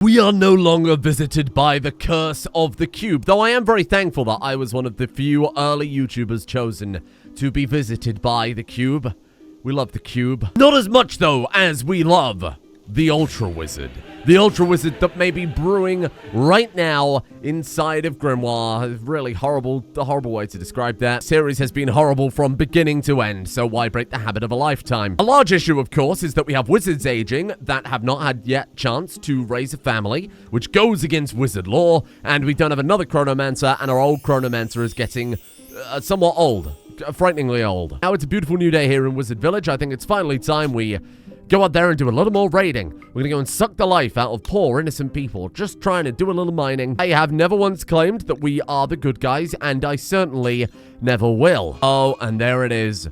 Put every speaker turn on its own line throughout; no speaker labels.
We are no longer visited by the curse of the cube, though I am very thankful that I was one of the few early YouTubers chosen to be visited by the cube. We love the cube. Not as much, though, as we love the Ultra Wizard. The Ultra Wizard that may be brewing right now inside of Grimoire. Really horrible way to describe that. Series has been horrible from beginning to end, so why break the habit of a lifetime? A large issue, of course, is that we have wizards aging that have not had yet chance to raise a family, which goes against wizard law, and we don't have another Chronomancer, and our old Chronomancer is getting somewhat old. Frighteningly old. Now it's a beautiful new day here in Wizard Village. I think it's finally time we go out there and do a little more raiding. We're gonna go and suck the life out of poor, innocent people, just trying to do a little mining. I have never once claimed that we are the good guys, and I certainly never will. Oh, and there it is.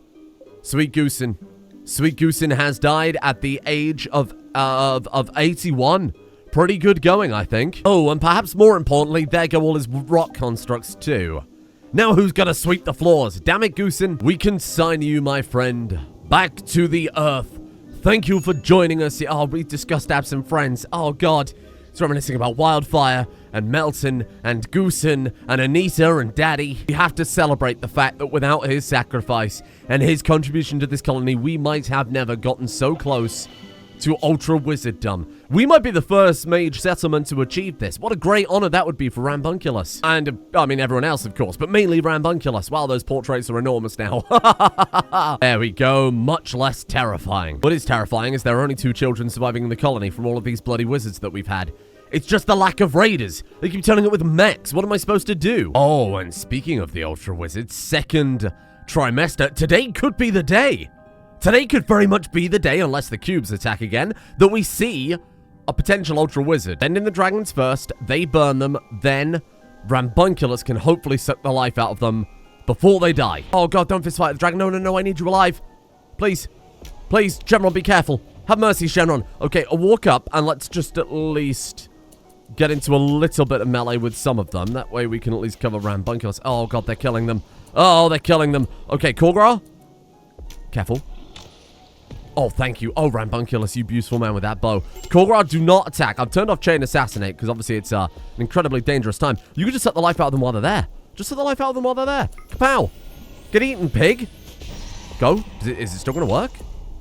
Sweet Goosen. Sweet Goosen has died at the age of 81. Pretty good going, I think. Oh, and perhaps more importantly, there go all his rock constructs too. Now who's gonna sweep the floors? Damn it, Goosen. We consign you, my friend, back to the earth. Thank you for joining us. Oh, we discussed absent friends. Oh, God. It's reminiscing about Wildfire and Melton and Goosen and Anita and Daddy. We have to celebrate the fact that without his sacrifice and his contribution to this colony, we might have never gotten so close to Ultra Wizarddom. We might be the first mage settlement to achieve this. What a great honor that would be for Rambunculus. And, I mean, everyone else, of course, but mainly Rambunculus. Wow, those portraits are enormous now. There we go. Much less terrifying. What is terrifying is there are only 2 children surviving in the colony from all of these bloody wizards that we've had. It's just the lack of raiders. They keep turning it with mechs. What am I supposed to do? Oh, and speaking of the Ultra Wizards, second trimester, today could be the day. Today could very much be the day, unless the cubes attack again, that we see a potential Ultra Wizard. Sending the dragons first, they burn them, then Rambunculus can hopefully suck the life out of them before they die. Oh god, don't fist fight the dragon. No, no, no, I need you alive. Please. Please, Shenron, be careful. Have mercy, Shenron. Okay, I'll walk up and let's just at least get into a little bit of melee with some of them. That way we can at least cover Rambunculus. Oh god, they're killing them. Oh, they're killing them. Okay, Korgra. Careful. Oh, thank you. Oh, Rambunculus, you beautiful man with that bow. Korgra, do not attack. I've turned off Chain Assassinate because obviously it's an incredibly dangerous time. You can just set the life out of them while they're there. Just set the life out of them while they're there. Kapow. Get eaten, pig. Go. Is it still going to work?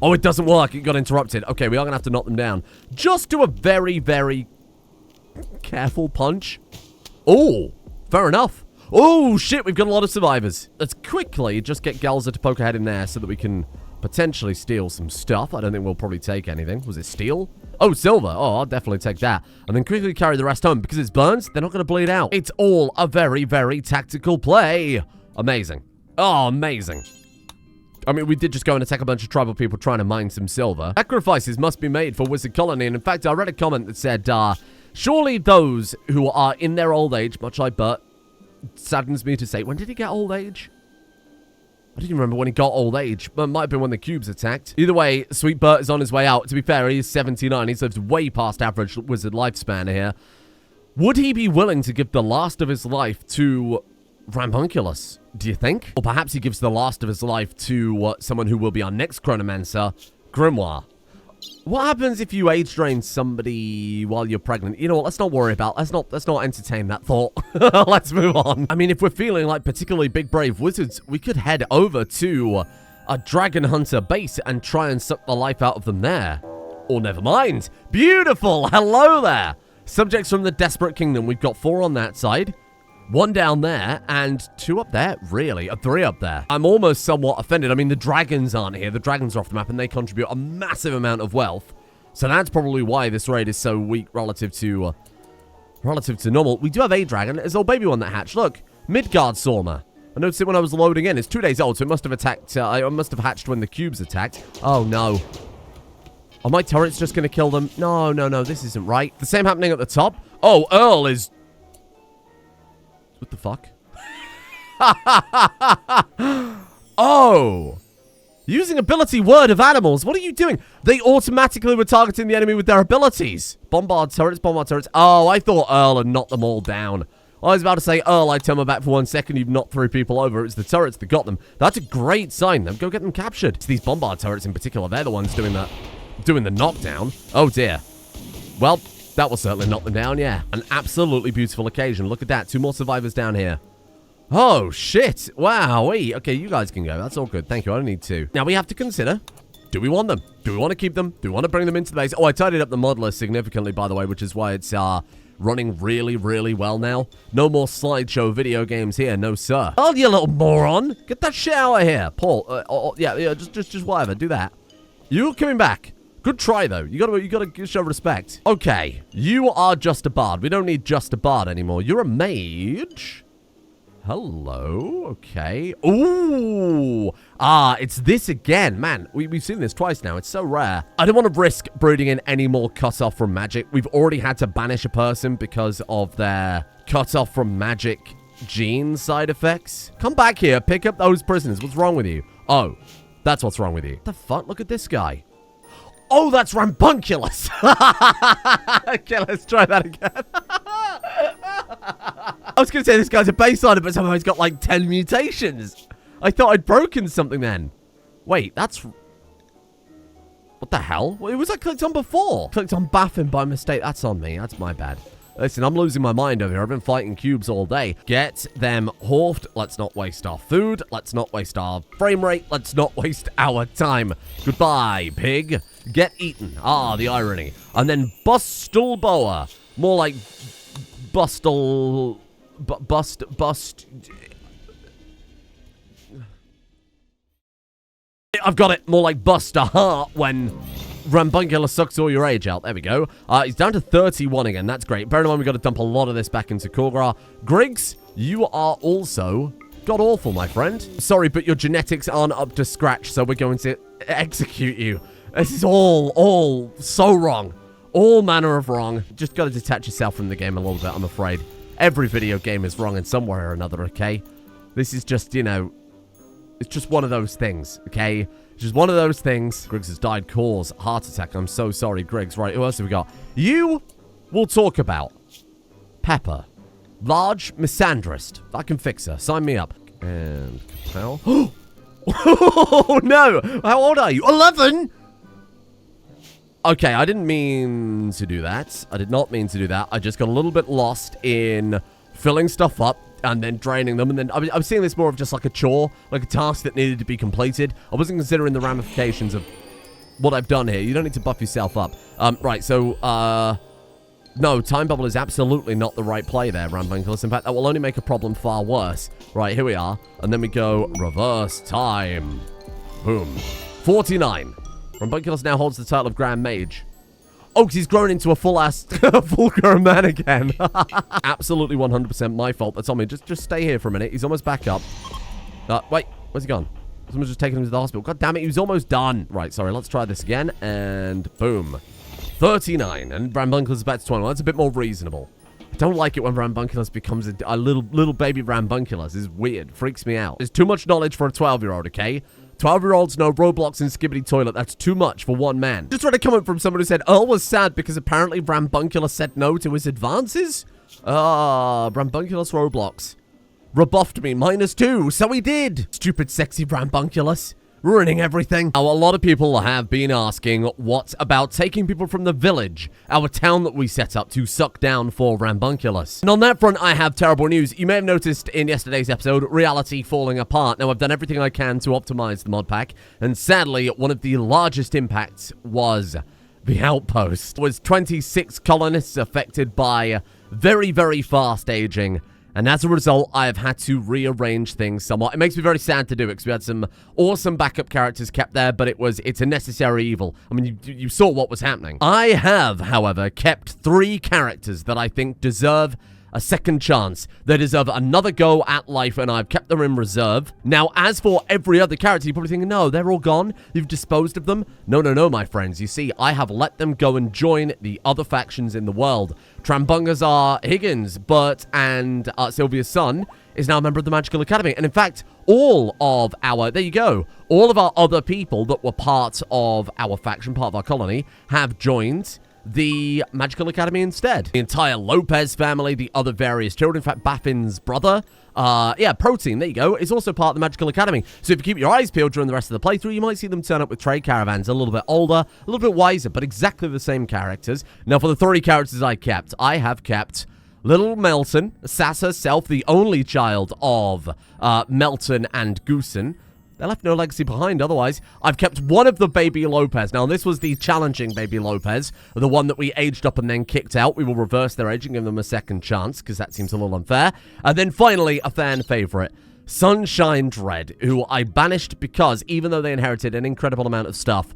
Oh, it doesn't work. It got interrupted. Okay, we are going to have to knock them down. Just do a very, very careful punch. Oh, fair enough. Oh, shit, we've got a lot of survivors. Let's quickly just get Galza to poke ahead in there so that we can potentially steal some stuff. I don't think we'll probably take anything. Was it steel? Oh, silver. Oh, I'll definitely take that. And then quickly carry the rest home. Because it's burns, they're not going to bleed out. It's all a very, very tactical play. Amazing. Oh, amazing. I mean, we did just go and attack a bunch of tribal people trying to mine some silver. Sacrifices must be made for Wizard Colony. And in fact, I read a comment that said, surely those who are in their old age, much like Bert, saddens me to say, when did he get old age? I didn't remember when he got old age, but it might have been when the cubes attacked. Either way, Sweet Bert is on his way out. To be fair, he is 79. He's lived way past average wizard lifespan here. Would he be willing to give the last of his life to Rambunculus, do you think? Or perhaps he gives the last of his life to someone who will be our next Chronomancer, Grimoire. What happens if you age drain somebody while you're pregnant? You know what, let's not worry about, let's not entertain that thought. Let's move on. I mean, if we're feeling like particularly big brave wizards, we could head over to a dragon hunter base and try and suck the life out of them there. Or never mind. Beautiful, hello there. Subjects from the Desperate Kingdom, we've got 4 on that side. 1 down there, and 2 up there, really, 3 up there. I'm almost somewhat offended. I mean, the dragons aren't here. The dragons are off the map, and they contribute a massive amount of wealth. So that's probably why this raid is so weak relative to normal. We do have a dragon. There's a old baby one that hatched. Look, Midgard Sorma. I noticed it when I was loading in. It's 2 days old, so it must have attacked. It must have hatched when the cubes attacked. Oh, no. Are my turrets just going to kill them? No, no, no, this isn't right. The same happening at the top. Oh, Earl is... What the fuck? Oh! Using ability Word of Animals. What are you doing? They automatically were targeting the enemy with their abilities. Bombard turrets, bombard turrets. Oh, I thought Earl had knocked them all down. I was about to say, Earl, I turn my back for 1 second, you've knocked 3 people over. It's the turrets that got them. That's a great sign. Then go get them captured. It's these bombard turrets in particular. They're the ones doing the knockdown. Oh, dear. Well, That will certainly knock them down, yeah. An absolutely beautiful occasion. Look at that. 2 more survivors down here. Oh, shit. Wow. Okay, you guys can go. That's all good. Thank you. I don't need 2. Now, we have to consider, do we want them? Do we want to keep them? Do we want to bring them into the base? Oh, I tidied up the mod list significantly, by the way, which is why it's running really, really well now. No more slideshow video games here. No, sir. Oh, you little moron. Get that shit out of here. Paul, yeah, just whatever. Do that. You coming back. Good try, though. You gotta show respect. Okay. You are just a bard. We don't need just a bard anymore. You're a mage. Hello. Okay. Ooh. It's this again. Man, we've seen this twice now. It's so rare. I don't want to risk brooding in any more cut-off from magic. We've already had to banish a person because of their cut-off from magic gene side effects. Come back here. Pick up those prisoners. What's wrong with you? Oh, that's what's wrong with you. What the fuck? Look at this guy. Oh, that's Rambunculus. Okay, let's try that again. I was going to say this guy's a baseline, but somehow he's got like 10 mutations. I thought I'd broken something then. Wait, that's... What the hell? Well, it was I clicked on before. Clicked on Baffin by mistake. That's on me. That's my bad. Listen, I'm losing my mind over here. I've been fighting cubes all day. Get them hoofed. Let's not waste our food. Let's not waste our frame rate. Let's not waste our time. Goodbye, pig. Get eaten. The irony. And then Bustelboa. More like Bustle... Bust... I've got it. More like bust a heart when Rambunculus sucks all your age out. There we go. He's down to 31 again. That's great. Bear in mind, we've got to dump a lot of this back into Korgra. Griggs, you are also god-awful, my friend. Sorry, but your genetics aren't up to scratch, so we're going to execute you. This is all so wrong. All manner of wrong. Just got to detach yourself from the game a little bit, I'm afraid. Every video game is wrong in some way or another, okay? This is just, you know... It's just one of those things, okay? It's just one of those things. Griggs has died cause heart attack. I'm so sorry, Griggs. Right, who else have we got? You will talk about Pepper. Large misandrist. I can fix her. Sign me up. And Capel. Oh, no. How old are you? 11? Okay, I didn't mean to do that. I did not mean to do that. I just got a little bit lost in filling stuff up and then draining them. And then I was seeing this more of just like a chore, like a task that needed to be completed. I wasn't considering the ramifications of what I've done here. You don't need to buff yourself up. Right, so, no, Time Bubble is absolutely not the right play there, Rambunculus. In fact, that will only make a problem far worse. Right, here we are. And then we go reverse time. Boom. 49. Rambunculus now holds the title of Grand Mage. Oh, because he's grown into a full-ass, full-grown man again. Absolutely 100% my fault. That's on me. Just stay here for a minute. He's almost back up. Wait, where's he gone? Someone's just taking him to the hospital. God damn it, he was almost done. Right, sorry, let's try this again. And boom. 39. And Rambunculus is back to 21. That's a bit more reasonable. I don't like it when Rambunculus becomes a little baby Rambunculus. It's weird. Freaks me out. There's too much knowledge for a 12-year-old, okay? 12-year-olds know Roblox and Skibbity Toilet. That's too much for one man. Just read a comment from someone who said Earl was sad because apparently Rambunculus said no to his advances. Rambunculus Roblox. Rebuffed me. -2. So he did. Stupid, sexy Rambunculus. Ruining everything. Now, a lot of people have been asking, what about taking people from the village, our town that we set up to suck down for Rambunculus? And on that front, I have terrible news. You may have noticed in yesterday's episode, reality falling apart. Now, I've done everything I can to optimize the mod pack, and sadly, one of the largest impacts was the outpost. It was 26 colonists affected by very, very fast aging. And as a result, I have had to rearrange things somewhat. It makes me very sad to do it, because we had some awesome backup characters kept there, but it's a necessary evil. I mean, you saw what was happening. I have, however, kept 3 characters that I think deserve a second chance. They deserve another go at life, and I've kept them in reserve. Now, as for every other character, you're probably thinking, no, they're all gone. You've disposed of them. No, no, no, my friends. You see, I have let them go and join the other factions in the world. Trambungazar Higgins, Bert, and Sylvia's son is now a member of the Magical Academy. And in fact, all of our, there you go, all of our other people that were part of our faction, part of our colony, have joined the Magical Academy instead. The entire Lopez family, the other various children, in fact, Baffin's brother, Protein, there you go, is also part of the Magical Academy. So if you keep your eyes peeled during the rest of the playthrough, you might see them turn up with trade caravans, a little bit older, a little bit wiser, but exactly the same characters. Now, for the 3 characters I have kept little Melton, Sass herself, the only child of Melton and Goosen. They left no legacy behind otherwise. I've kept one of the baby Lopez. Now, this was the challenging baby Lopez, the one that we aged up and then kicked out. We will reverse their age and give them a second chance, because that seems a little unfair. And then finally, a fan favorite, Sunshine Dread, who I banished because, even though they inherited an incredible amount of stuff,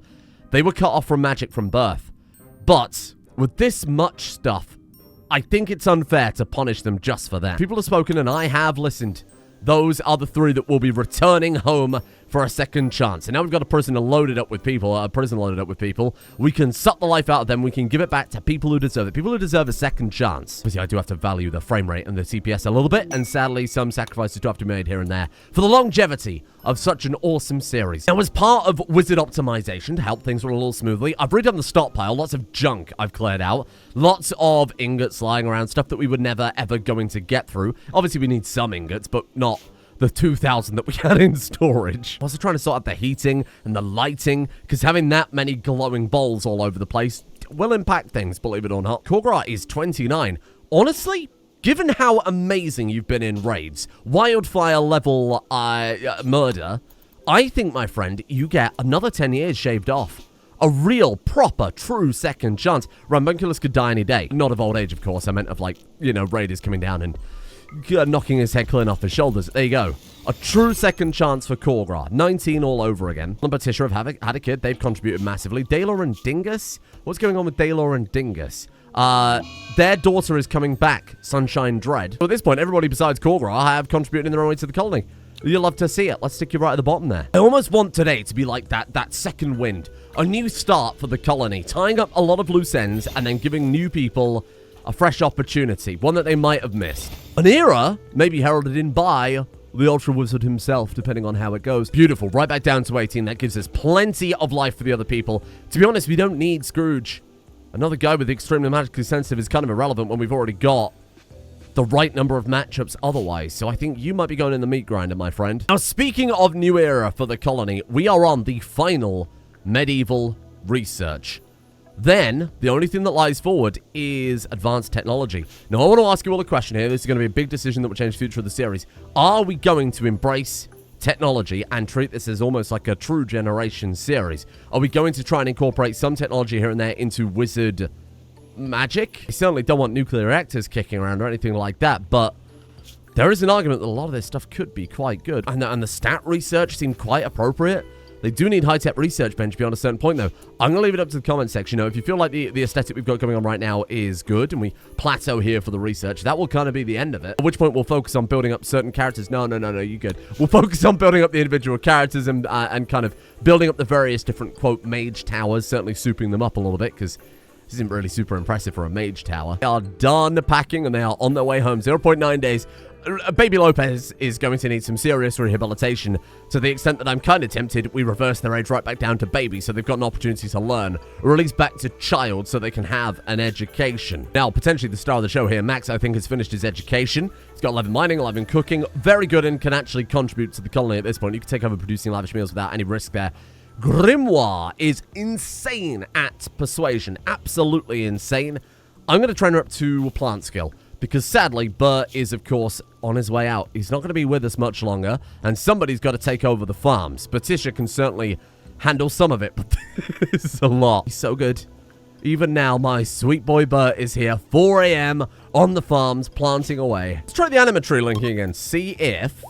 they were cut off from magic from birth. But with this much stuff, I think it's unfair to punish them just for that. People have spoken and I have listened. Those are the 3 that will be returning home for a second chance. And now we've got a prison loaded up with people. We can suck the life out of them. We can give it back to people who deserve it. People who deserve a second chance. Obviously, I do have to value the frame rate and the CPS a little bit. And sadly, some sacrifices do have to be made here and there for the longevity of such an awesome series. Now, as part of wizard optimization to help things run a little smoothly, I've redone the stockpile. Lots of junk I've cleared out. Lots of ingots lying around. Stuff that we would never, ever going to get through. Obviously, we need some ingots, but not the 2,000 that we had in storage. I was trying to sort out the heating and the lighting, because having that many glowing balls all over the place will impact things, believe it or not. Korgra is 29. Honestly, given how amazing you've been in raids, wildfire level murder, I think, my friend, you get another 10 years shaved off. A real, proper, true second chance. Rambunculus could die any day. Not of old age, of course. I meant of, like, you know, raiders coming down and knocking his head clean off his shoulders. There you go. A true second chance for Korgra. 19 all over again. Batisha have had a kid. They've contributed massively. Daylor and Dingus? What's going on with Daylor and Dingus? Their daughter is coming back, Sunshine Dread. So at this point, everybody besides Korgra have contributed in their own way to the colony. You'll love to see it. Let's stick you right at the bottom there. I almost want today to be like that second wind. A new start for the colony. Tying up a lot of loose ends and then giving new people a fresh opportunity. One that they might have missed. An era maybe heralded in by the Ultra Wizard himself, depending on how it goes. Beautiful. Right back down to 18. That gives us plenty of life for the other people. To be honest, we don't need Scrooge. Another guy with extremely magically sensitive is kind of irrelevant when we've already got the right number of matchups otherwise. So I think you might be going in the meat grinder, my friend. Now, speaking of new era for the colony, we are on the final medieval research. Then, the only thing that lies forward is advanced technology. Now, I want to ask you all a question here. This is going to be a big decision that will change the future of the series. Are we going to embrace technology and treat this as almost like a true generation series? Are we going to try and incorporate some technology here and there into wizard magic? I certainly don't want nuclear reactors kicking around or anything like that, but there is an argument that a lot of this stuff could be quite good. And the stat research seemed quite appropriate. They do need high-tech research bench beyond a certain point, though. I'm going to leave it up to the comment section. You know, if you feel like the aesthetic we've got going on right now is good, and we plateau here for the research, that will kind of be the end of it. At which point, we'll focus on building up certain characters. No, you good. We'll focus on building up the individual characters and kind of building up the various different, quote, mage towers, certainly souping them up a little bit, because this isn't really super impressive for a mage tower. They are done packing, and they are on their way home. 0.9 days. Baby Lopez is going to need some serious rehabilitation, to the extent that I'm kind of tempted we reverse their age right back down to baby, so they've got an opportunity to learn, or at least back to child, so they can have an education. Now, potentially the star of the show here, Max, I think, has finished his education. He's got 11 mining, 11 cooking, very good, and can actually contribute to the colony at this point. You can take over producing lavish meals without any risk there. Grimoire is insane at persuasion, absolutely insane. I'm going to train her up to plant skill, because sadly, Bert is, of course, on his way out. He's not going to be with us much longer, and somebody's got to take over the farms. Batisha can certainly handle some of it, but this is a lot. He's so good. Even now, my sweet boy Bert is here, 4 a.m. on the farms, planting away. Let's try the Anima tree linking and see if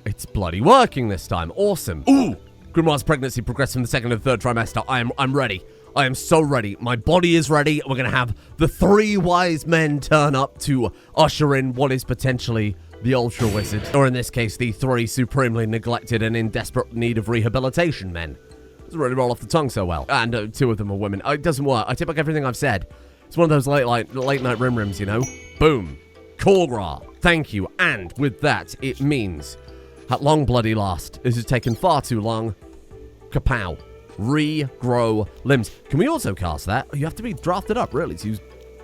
it's bloody working this time. Awesome. Ooh! Grimoire's pregnancy progressed from the 2nd to the 3rd trimester. I'm ready. I am so ready. My body is ready. We're going to have the 3 wise men turn up to usher in what is potentially the Ultra Wizard. Or in this case, the 3 supremely neglected and in desperate need of rehabilitation men. Doesn't really roll off the tongue so well. And 2 of them are women. It doesn't work. I take back everything I've said. It's one of those late night rim-rims, you know? Boom. Korgra. Thank you. And with that, it means, at long bloody last, this has taken far too long. Kapow. Regrow limbs. Can we also cast that? Oh, you have to be drafted up, really, to use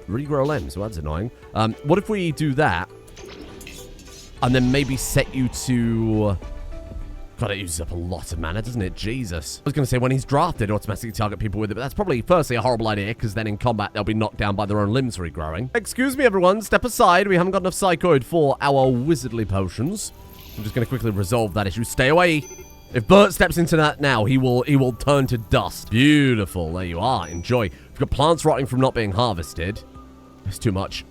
regrow limbs. Well, that's annoying. What if we do that and then maybe set you to... God, it uses up a lot of mana, doesn't it? Jesus. I was going to say, when he's drafted, automatically target people with it, but that's probably, firstly, a horrible idea, because then in combat, they'll be knocked down by their own limbs regrowing. Excuse me, everyone. Step aside. We haven't got enough psychoid for our wizardly potions. I'm just going to quickly resolve that issue. Stay away. If Bert steps into that now, he will turn to dust. Beautiful. There you are. Enjoy. We've got plants rotting from not being harvested. It's too much.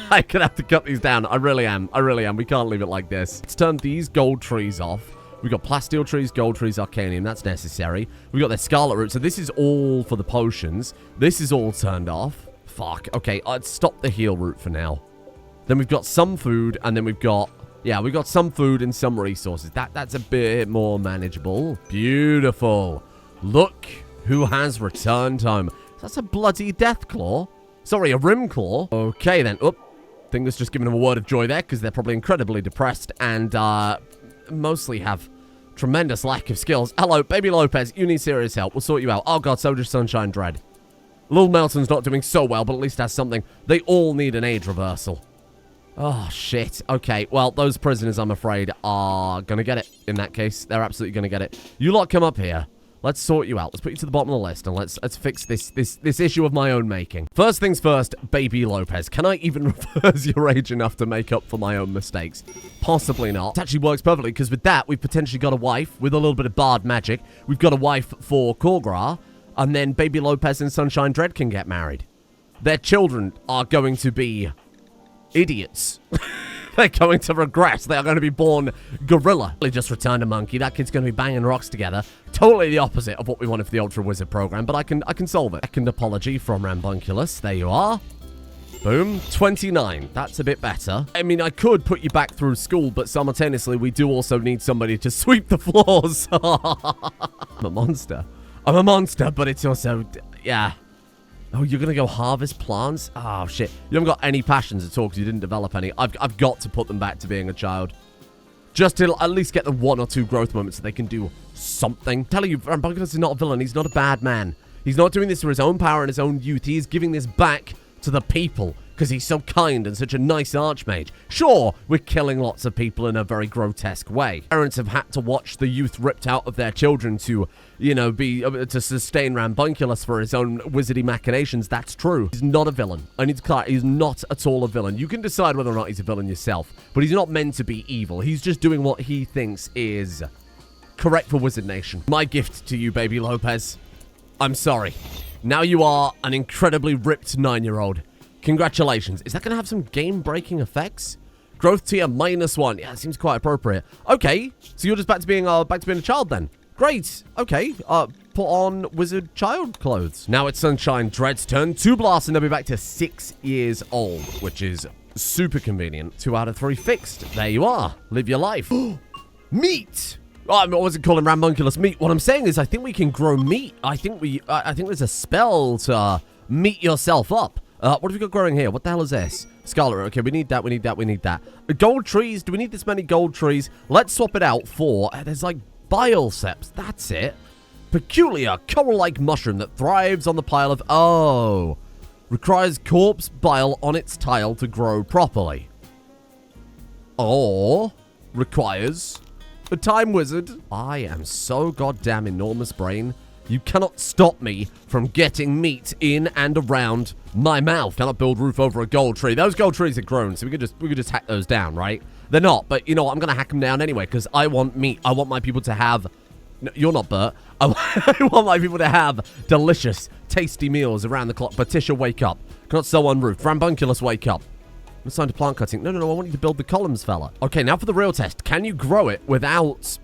I'm going to have to cut these down. I really am. I really am. We can't leave it like this. Let's turn these gold trees off. We've got plasteel trees, gold trees, arcanium. That's necessary. We've got the scarlet root. So this is all for the potions. This is all turned off. Fuck. Okay, let's stop the heal route for now. Then we've got some food, and then we've got... Yeah, we've got some food and some resources. That's a bit more manageable. Beautiful. Look who has returned home. That's a bloody death claw. Sorry, a rim claw. Okay, then. Oop. I think that's just giving them a word of joy there, because they're probably incredibly depressed and mostly have tremendous lack of skills. Hello, Baby Lopez. You need serious help. We'll sort you out. Oh, God, so does Sunshine Dread. Little Melton's not doing so well, but at least has something. They all need an age reversal. Oh, shit. Okay, well, those prisoners, I'm afraid, are going to get it in that case. They're absolutely going to get it. You lot come up here. Let's sort you out. Let's put you to the bottom of the list, and let's fix this issue of my own making. First things first, Baby Lopez. Can I even reverse your age enough to make up for my own mistakes? Possibly not. It actually works perfectly, because with that, we've potentially got a wife with a little bit of bard magic. We've got a wife for Korgra, and then Baby Lopez and Sunshine Dread can get married. Their children are going to be idiots. They're going to regress. They are going to be born gorilla. They just returned a monkey. That kid's going to be banging rocks together. Totally the opposite of what we wanted for the Ultra Wizard program, but I can solve it. Second apology from Rambunculus. There you are. Boom. 29. That's a bit better. I mean, I could put you back through school, but simultaneously, we do also need somebody to sweep the floors. I'm a monster. I'm a monster, but it's also... Yeah. Oh, you're going to go harvest plants? Oh, shit. You haven't got any passions at all because you didn't develop any. I've got to put them back to being a child. Just to at least get them 1 or 2 growth moments so they can do something. I'm telling you, Rambunculus is not a villain. He's not a bad man. He's not doing this for his own power and his own youth. He is giving this back to the people because he's so kind and such a nice archmage. Sure, we're killing lots of people in a very grotesque way. Parents have had to watch the youth ripped out of their children to, you know, to sustain Rambunculus for his own wizardy machinations. That's true. He's not a villain. I need to clarify, he's not at all a villain. You can decide whether or not he's a villain yourself, but he's not meant to be evil. He's just doing what he thinks is correct for Wizard Nation. My gift to you, Baby Lopez. I'm sorry. Now you are an incredibly ripped 9-year-old. Congratulations. Is that going to have some game-breaking effects? Growth tier -1. Yeah, it seems quite appropriate. Okay, so you're just back to being a child then. Great. Okay. Put on wizard child clothes. Now it's Sunshine Dread's turn. 2 blasts and they'll be back to 6 years old, which is super convenient. 2 out of 3 fixed. There you are. Live your life. Meat. Oh, I wasn't calling Rambunculus meat. What I'm saying is I think we can grow meat. I think there's a spell to meat yourself up. What have we got growing here? What the hell is this? Scarlet. Okay, we need that, we need that, we need that. Gold trees. Do we need this many gold trees? Let's swap it out for... there's like Bileseps. That's it. Peculiar coral-like mushroom that thrives on the pile of... Oh. Requires corpse bile on its tile to grow properly. Or requires a time wizard. I am so goddamn enormous brain. You cannot stop me from getting meat in and around my mouth. Cannot build roof over a gold tree. Those gold trees are grown, so we could just hack those down, right? They're not, but you know what? I'm gonna hack them down anyway because I want meat. I want my people to have. No, you're not Bert. I want my people to have delicious, tasty meals around the clock. Patricia, wake up. Cannot sew on roof. Rambunculus, wake up. I'm assigned to plant cutting. No. I want you to build the columns, fella. Okay, now for the real test. Can you grow it without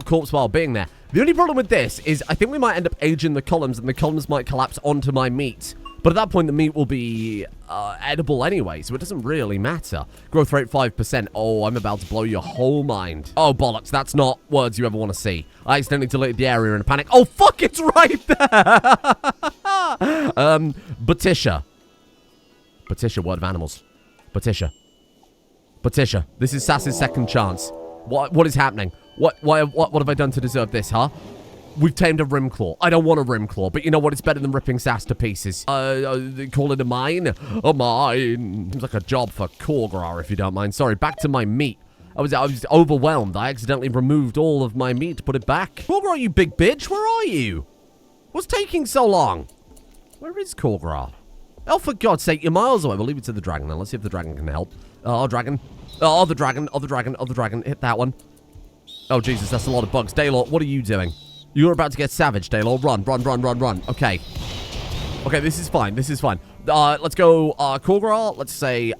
corpse bile being there? The only problem with this is I think we might end up aging the columns and the columns might collapse onto my meat. But at that point, the meat will be edible anyway, so it doesn't really matter. Growth rate 5%. Oh, I'm about to blow your whole mind. Oh, bollocks. That's not words you ever want to see. I accidentally deleted the area in a panic. Oh, fuck, it's right there. Patricia. Patricia, word of animals. Patricia. Patricia. This is Sass's second chance. What is happening? What have I done to deserve this, huh? We've tamed a Rimclaw. I don't want a Rimclaw, but you know what? It's better than ripping Sass to pieces. Call it a mine? A mine. Seems like a job for Korgra, if you don't mind. Sorry, back to my meat. I was overwhelmed. I accidentally removed all of my meat to put it back. Korgra, you big bitch. Where are you? What's taking so long? Where is Korgra? Oh, for God's sake, you're miles away. We'll leave it to the dragon now. Let's see if the dragon can help. Oh, dragon. Oh, the dragon. Oh, the dragon. Oh, the dragon. Hit that one. Oh, Jesus, that's a lot of bugs. Daylor, what are you doing? You're about to get savage, Daylor. Run, run, run, run, run. Okay. Okay, this is fine. This is fine. Let's go, Korgra. Let's say,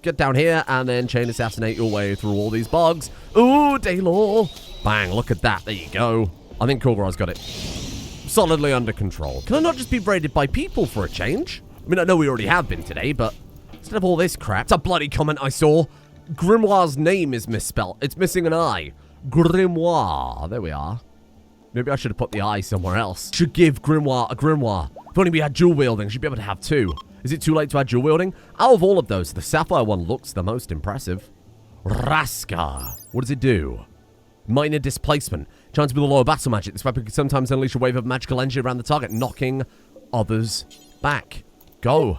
get down here and then chain assassinate your way through all these bugs. Ooh, Daylor. Bang, look at that. There you go. I think Korgra's got it solidly under control. Can I not just be raided by people for a change? I mean, I know we already have been today, but instead of all this crap, it's a bloody comment I saw. Grimoire's name is misspelled. It's missing an I. Grimoire. There we are. Maybe I should have put the I somewhere else. Should give Grimoire a Grimoire. If only we had dual wielding, should be able to have two. Is it too late to add dual wielding? Out of all of those, the sapphire one looks the most impressive. Raska. What does it do? Minor displacement. Chance with a lower battle magic. This weapon can sometimes unleash a wave of magical energy around the target, knocking others back. Go.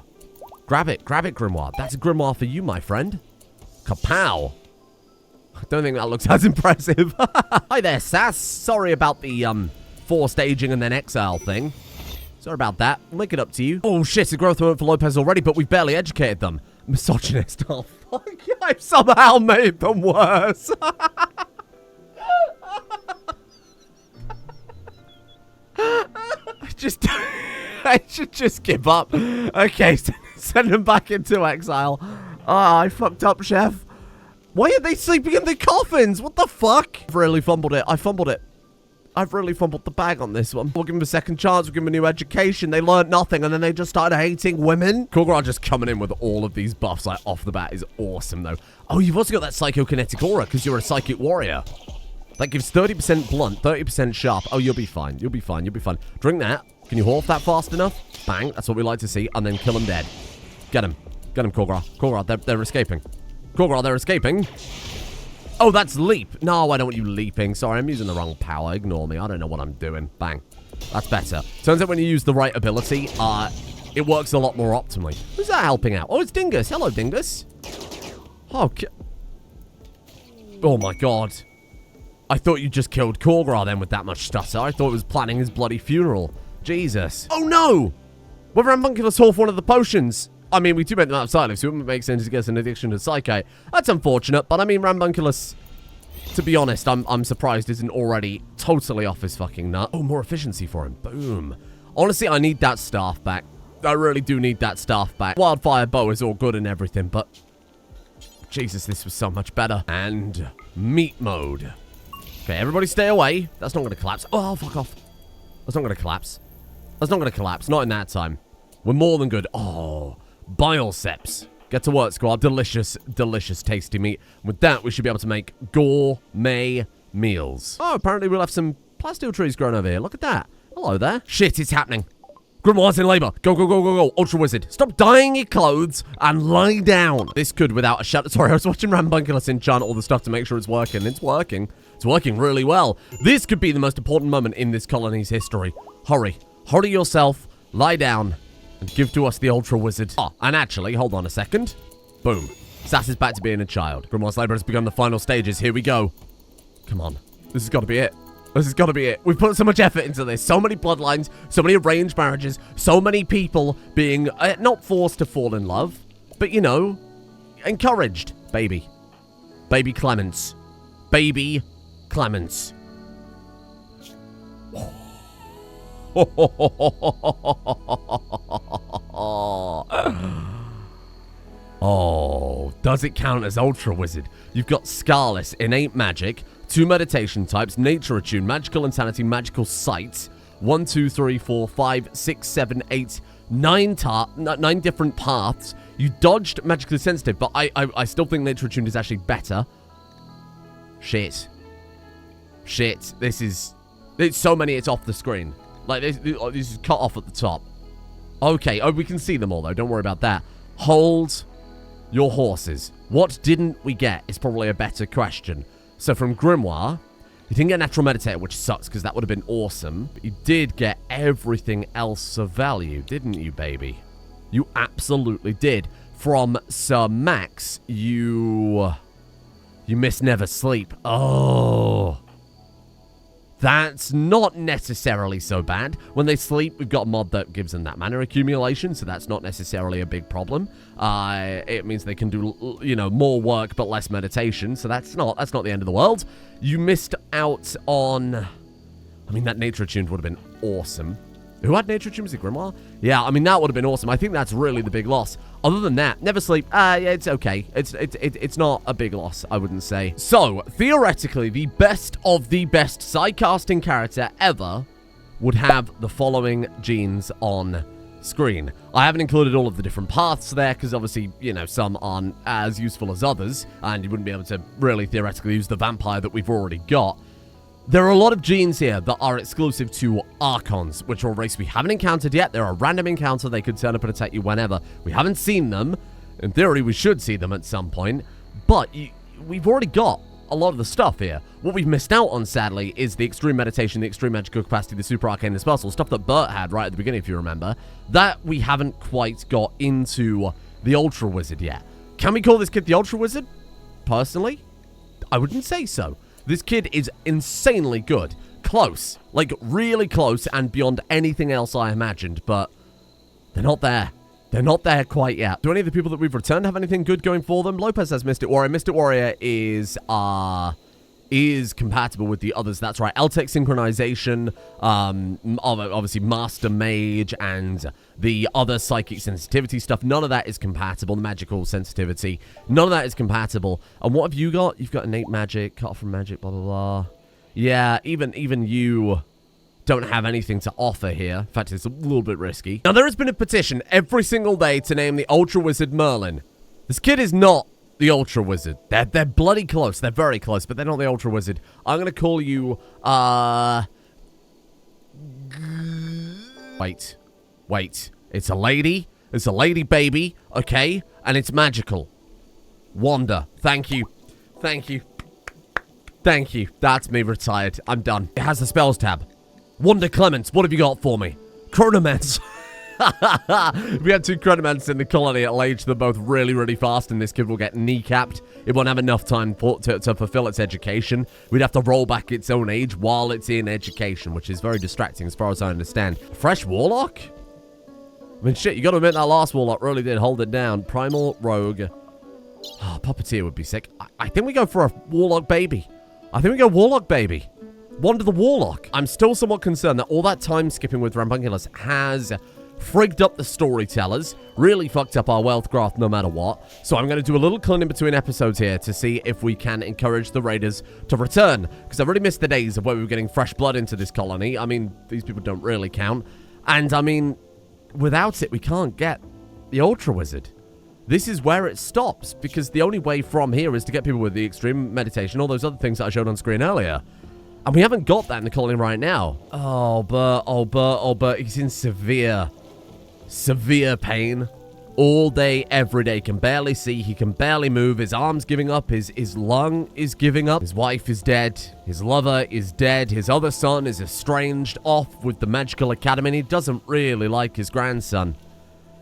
Grab it, Grimoire. That's a Grimoire for you, my friend. Kapow. I don't think that looks as impressive. Hi there, Sass. Sorry about the, forced aging and then exile thing. Sorry about that. I'll make it up to you. Oh, shit, a growth moment for Lopez already, but we've barely educated them. Misogynist. Oh, fuck. I've somehow made them worse. I should just give up. Okay, send them back into exile. Oh, I fucked up, Chef. Why are they sleeping in the coffins? What the fuck? I've really fumbled it. I fumbled it. I've really fumbled the bag on this one. We'll give them a second chance. We'll give them a new education. They learned nothing, and then they just started hating women. Korgra just coming in with all of these buffs like off the bat is awesome, though. Oh, you've also got that psychokinetic aura because you're a psychic warrior. That gives 30% blunt, 30% sharp. Oh, you'll be fine. You'll be fine. You'll be fine. Drink that. Can you horf that fast enough? Bang. That's what we like to see. And then kill him dead. Get him. Get him, Korgra. Korgra, they're escaping. Korgra, they're escaping. Oh, that's leap. No, I don't want you leaping. Sorry, I'm using the wrong power. Ignore me. I don't know what I'm doing. Bang. That's better. Turns out when you use the right ability, it works a lot more optimally. Who's that helping out? Oh, it's Dingus. Hello, Dingus. Okay. Oh, my God. I thought you just killed Korgra then with that much stutter. I thought it was planning his bloody funeral. Jesus. Oh, no! Whether Rampunculus off one of the potions. I mean, we do make them outside, so it wouldn't make sense to get an addiction to Psyche. That's unfortunate, but I mean, Rampunculus, to be honest, I'm surprised isn't already totally off his fucking nut. Oh, more efficiency for him. Boom. Honestly, I need that staff back. I really do need that staff back. Wildfire bow is all good and everything, but Jesus, this was so much better. And meat mode. Okay, everybody stay away. That's not going to collapse. Oh, fuck off. That's not going to collapse. That's not going to collapse. Not in that time. We're more than good. Oh, biceps. Get to work, squad. Delicious, delicious, tasty meat. With that, we should be able to make gourmet meals. Oh, apparently we'll have some plasteel trees growing over here. Look at that. Hello there. Shit, it's happening. Grimoire's in labor. Go, go, go, go, go. Ultra Wizard. Stop dyeing your clothes and lie down. This could, without a shadow. Sorry, I was watching Rampunculus enchant all the stuff to make sure it's working. It's working. It's working really well. This could be the most important moment in this colony's history. Hurry. Hurry yourself. Lie down. And give to us the Ultra Wizard. Oh, and actually, hold on a second. Boom. Sass is back to being a child. Grimoire's labor has begun the final stages. Here we go. Come on. This has got to be it. This has got to be it. We've put so much effort into this. So many bloodlines, so many arranged marriages, so many people being not forced to fall in love, but, you know, encouraged. Baby. Baby Clements. Baby Clements. Oh, does it count as Ultra Wizard? You've got Scarless, Innate Magic, 2 meditation types, Nature Attune, Magical Insanity, Magical Sight, 1, 2, 3, 4, 5, 6, 7, 8, 9 different paths. You dodged Magically Sensitive, but I still think Nature Attune is actually better. Shit. Shit. It's so many, it's off the screen. Like, this is cut off at the top. Okay, oh, we can see them all, though. Don't worry about that. Hold your horses. What didn't we get is probably a better question. So from Grimoire, He didn't get Natural Meditator, which sucks, because that would have been awesome. But you did get everything else of value, didn't you, baby? You absolutely did. From Sir Max, you missed Never Sleep. Oh. That's not necessarily so bad. When they sleep, we've got a mod that gives them that mana accumulation, so that's not necessarily a big problem. It means they can do, you know, more work but less meditation, so that's not the end of the world. You missed out on... I mean, that Nature Attuned would have been awesome. Who had Nature Attuned? Was it Grimoire? Yeah, I mean, that would have been awesome. I think that's really the big loss. Other than that, Never Sleep, yeah, it's okay. It's not a big loss, I wouldn't say. So, theoretically, the best of the best Psycasting character ever would have the following genes on screen. I haven't included all of the different paths there, because obviously, you know, some aren't as useful as others, and you wouldn't be able to really theoretically use the vampire that we've already got. There are a lot of genes here that are exclusive to Archons, which are a race we haven't encountered yet. They're a random encounter. They could turn up and attack you whenever. We haven't seen them. In theory, we should see them at some point. But we've already got a lot of the stuff here. What we've missed out on, sadly, is the extreme meditation, the extreme magical capacity, the super arcane, the spell soul, stuff that Bert had right at the beginning, if you remember. That we haven't quite got into the Ultra Wizard yet. Can we call this kid the Ultra Wizard? Personally, I wouldn't say so. This kid is insanely good. Close. Like, really close and beyond anything else I imagined, but they're not there. They're not there quite yet. Do any of the people that we've returned have anything good going for them? Lopez has Mystic Warrior. Mystic Warrior is compatible with the others. That's right. L-Tech Synchronization, obviously Master Mage, and the other Psychic Sensitivity stuff. None of that is compatible. The Magical Sensitivity. None of that is compatible. And what have you got? You've got Innate Magic, Cut Off from Magic, blah, blah, blah. Yeah, even you don't have anything to offer here. In fact, it's a little bit risky. Now, there has been a petition every single day to name the Ultra Wizard Merlin. This kid is not the Ultra Wizard. They're bloody close. They're very close, but they're not the Ultra Wizard. I'm going to call you, Wait. It's a lady. It's a lady baby, okay? And it's magical. Wanda. Thank you. Thank you. Thank you. That's me retired. I'm done. It has the spells tab. Wanda Clements, what have you got for me? Chronomance. We had 2 Chronomants in the colony. It'll age them both really, really fast, and this kid will get kneecapped. It won't have enough time to fulfill its education. We'd have to roll back its own age while it's in education, which is very distracting as far as I understand. Fresh Warlock? I mean, shit, you gotta admit that last Warlock really did hold it down. Primal Rogue. Oh, Puppeteer would be sick. I think we go for a Warlock baby. I think we go Warlock baby. Wanda the Warlock. I'm still somewhat concerned that all that time skipping with Rampunculus has frigged up the storytellers, really fucked up our wealth graph no matter what. So I'm going to do a little clean in between episodes here to see if we can encourage the raiders to return, because I've already missed the days of where we were getting fresh blood into this colony. I mean, these people don't really count. And I mean, without it, we can't get the Ultra Wizard. This is where it stops, because the only way from here is to get people with the extreme meditation, all those other things that I showed on screen earlier. And we haven't got that in the colony right now. Oh, Bert, he's in severe pain. All day, every day. Can barely see. He can barely move. His arm's giving up. His lung is giving up. His wife is dead. His lover is dead. His other son is estranged off with the Magical Academy. And he doesn't really like his grandson.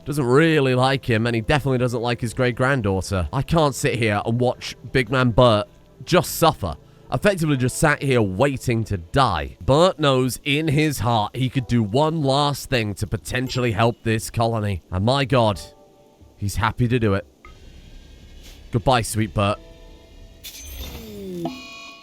Doesn't really like him. And he definitely doesn't like his great-granddaughter. I can't sit here and watch Big Man Bert just suffer. Effectively just sat here waiting to die. Bert knows in his heart he could do one last thing to potentially help this colony. And my God, he's happy to do it. Goodbye, sweet Bert.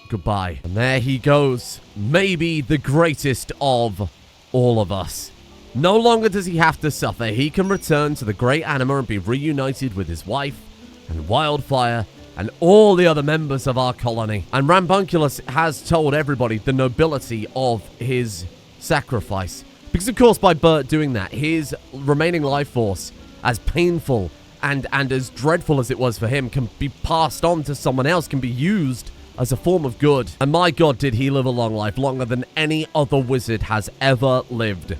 Goodbye. And there he goes. Maybe the greatest of all of us. No longer does he have to suffer. He can return to the Great Anima and be reunited with his wife and Wildfire and all the other members of our colony. And Rampunculus has told everybody the nobility of his sacrifice. Because, of course, by Bert doing that, his remaining life force, as painful and as dreadful as it was for him, can be passed on to someone else, can be used as a form of good. And my God, did he live a long life, longer than any other wizard has ever lived.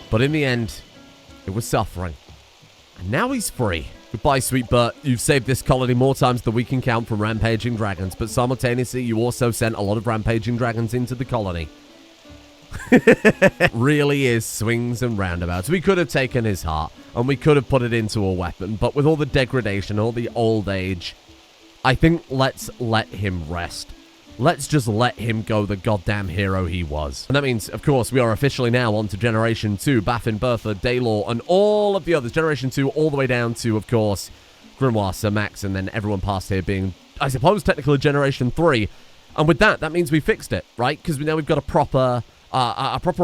But in the end, it was suffering. And now he's free. Goodbye, sweet Bert. You've saved this colony more times than we can count from rampaging dragons, but simultaneously, you also sent a lot of rampaging dragons into the colony. Really is swings and roundabouts. We could have taken his heart, and we could have put it into a weapon, but with all the degradation, all the old age, I think let's let him rest. Let's just let him go the goddamn hero he was. And that means, of course, we are officially now on to Generation 2, Baffin, Bertha, Daylor, and all of the others. Generation 2 all the way down to, of course, Grimoire, Sir Max, and then everyone past here being, I suppose, technically Generation 3. And with that, that means we fixed it, right? Because now we've got a proper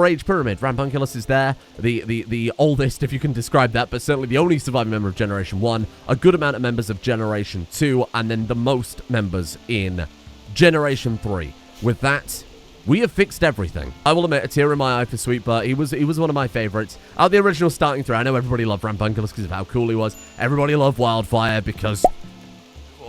age pyramid. Rampunculus is there, the oldest, if you can describe that, but certainly the only surviving member of Generation 1, a good amount of members of Generation 2, and then the most members in Generation 3. With that, we have fixed everything. I will admit, a tear in my eye for Sweet Bert. He was one of my favorites. Out of the original starting three, I know everybody loved Rampunculus because of how cool he was. Everybody loved Wildfire because,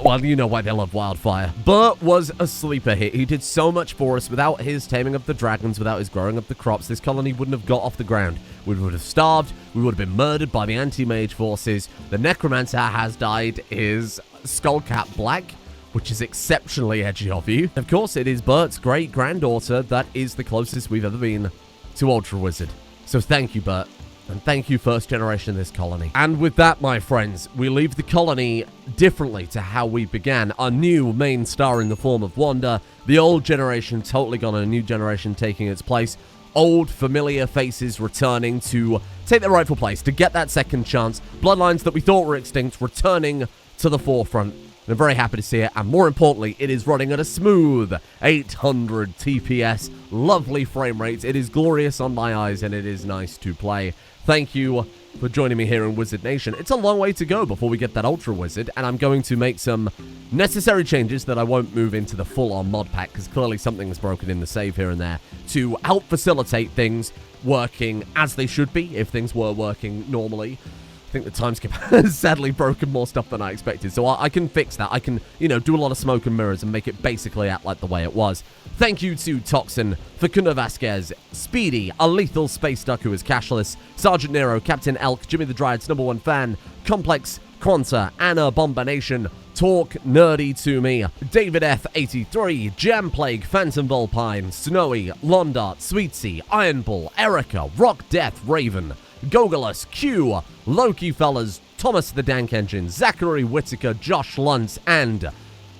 well, you know why they love Wildfire. Bert was a sleeper hit. He did so much for us. Without his taming of the dragons, without his growing of the crops, this colony wouldn't have got off the ground. We would have starved. We would have been murdered by the anti-mage forces. The necromancer has died. His skullcap black, which is exceptionally edgy of you. Of course, it is Bert's great-granddaughter that is the closest we've ever been to Ultra Wizard. So thank you, Bert. And thank you, first generation of this colony. And with that, my friends, we leave the colony differently to how we began. Our new main star in the form of Wanda. The old generation totally gone and a new generation taking its place. Old, familiar faces returning to take their rightful place, to get that second chance. Bloodlines that we thought were extinct returning to the forefront. I'm very happy to see it, and more importantly, it is running at a smooth 800 TPS, lovely frame rates. It is glorious on my eyes, and it is nice to play. Thank you for joining me here in Wizard Nation. It's a long way to go before we get that Ultra Wizard, and I'm going to make some necessary changes that I won't move into the full-on mod pack, because clearly something's broken in the save here and there, to help facilitate things working as they should be, if things were working normally. I think the timeskip has sadly broken more stuff than I expected, so I can fix that. I can, do a lot of smoke and mirrors and make it basically act like the way it was. Thank you to Toxin, Facunda Vasquez, Speedy, a lethal space duck who is cashless, Sergeant Nero, Captain Elk, Jimmy the Dryad's #1 fan, Complex, Quanta, Anna Bombination, Talk Nerdy to Me, David F83, Jam Plague, Phantom Volpine, Snowy, Londart, Sweetsea, Iron Bull, Erica, Rock Death, Raven, Gogolus, Q, Loki Fellas, Thomas the Dank Engine, Zachary Whittaker, Josh Luntz, and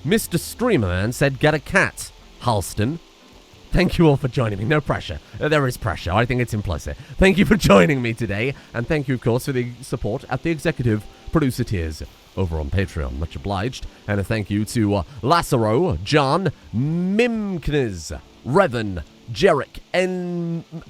Mr. Streamerman said get a cat. Halston. Thank you all for joining me. No pressure. There is pressure. I think it's implicit. Thank you for joining me today, and thank you, of course, for the support at the executive producer tiers over on Patreon. Much obliged. And a thank you to Lassaro, John, Mimknes, Revan, Jerick,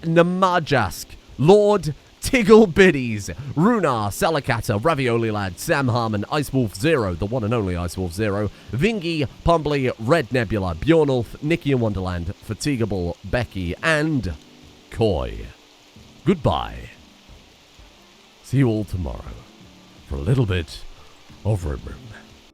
Namajask, Lord Tiggle Biddies, Runar, Salicata, Ravioli Lad, Sam Harmon, Icewolf Zero, the one and only Icewolf Zero, Vingy, Pumbly, Red Nebula, Bjornulf, Nicky in Wonderland, Fatigable, Becky, and Coy. Goodbye. See you all tomorrow for a little bit of Rim.